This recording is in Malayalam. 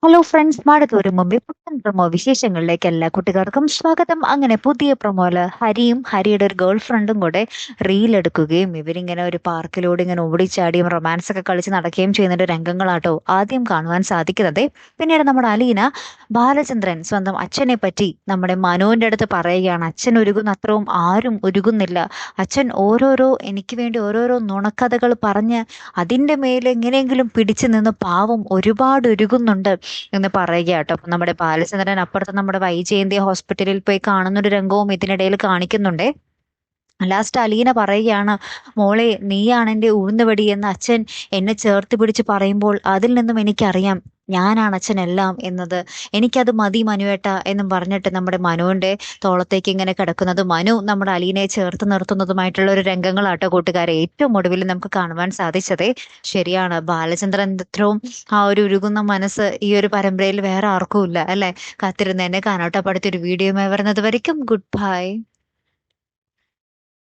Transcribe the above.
ഹലോ ഫ്രണ്ട്സ്, മാടത്തൂരും മുമ്പേ പുത്തൻ പ്രൊമോ വിശേഷങ്ങളിലേക്ക് എല്ലാ കുട്ടികൾക്കും സ്വാഗതം. അങ്ങനെ പുതിയ പ്രൊമോയില് ഹരിയും ഹരിയുടെ ഒരു ഗേൾ ഫ്രണ്ടും കൂടെ റീൽ എടുക്കുകയും ഇവരിങ്ങനെ ഒരു പാർക്കിലൂടെ ഇങ്ങനെ ഓടിച്ചാടിയും റൊമാൻസ് ഒക്കെ കളിച്ച് നടക്കുകയും ചെയ്യുന്ന ഒരു രംഗങ്ങളാട്ടോ ആദ്യം കാണുവാൻ സാധിക്കുന്നത്. പിന്നീട് നമ്മുടെ അലീന ബാലചന്ദ്രൻ സ്വന്തം അച്ഛനെ പറ്റി നമ്മുടെ മനുവിന്റെ അടുത്ത് പറയുകയാണ്. അച്ഛൻ ഒരുങ്ങുന്ന അത്രയും ആരും ഒരുങ്ങുന്നില്ല. അച്ഛൻ എനിക്ക് വേണ്ടി ഓരോരോ നുണക്കഥകൾ പറഞ്ഞ് അതിൻ്റെ മേലെ എങ്ങനെയെങ്കിലും പിടിച്ചു നിന്ന് പാവം ഒരുപാട് ഒരുങ്ങുന്നുണ്ട് എന്ന് പറയുക കേട്ടോ. അപ്പം നമ്മുടെ ബാലചന്ദ്രൻ അപ്പുറത്ത് നമ്മുടെ വൈജയന്തി ഹോസ്പിറ്റലിൽ പോയി കാണുന്നൊരു രംഗവും ഇതിനിടയിൽ കാണിക്കുന്നുണ്ട്. ലാസ്റ്റ് അലീന പറയുകയാണ്, മോളെ നീയാണ് എൻ്റെ ഉഴുന്നുവടി എന്ന് അച്ഛൻ എന്നെ ചേർത്ത് പിടിച്ച് പറയുമ്പോൾ അതിൽ നിന്നും എനിക്കറിയാം ഞാനാണ് അച്ഛനെല്ലാം എന്നത്. എനിക്കത് മതി മനുവേട്ട എന്നും പറഞ്ഞിട്ട് നമ്മുടെ മനുവിൻ്റെ തോളത്തേക്ക് ഇങ്ങനെ കിടക്കുന്നത് മനു നമ്മുടെ അലീനയെ ചേർത്ത് നിർത്തുന്നതുമായിട്ടുള്ള ഒരു രംഗങ്ങളാട്ടോ കൂട്ടുകാരെ ഏറ്റവും ഒടുവിൽ നമുക്ക് കാണുവാൻ സാധിച്ചത്. ശരിയാണ്, ബാലചന്ദ്രൻ ഇത്രയും ആ ഒരു ഉരുകുന്ന മനസ്സ് ഈ ഒരു പരമ്പരയിൽ വേറെ ആർക്കും ഇല്ല അല്ലെ. കാത്തിരുന്ന് എന്നെ കാണാട്ടോ. അടുത്തൊരു വീഡിയോയുമായി വരുന്നത് വരയ്ക്കും ഗുഡ് ബൈ.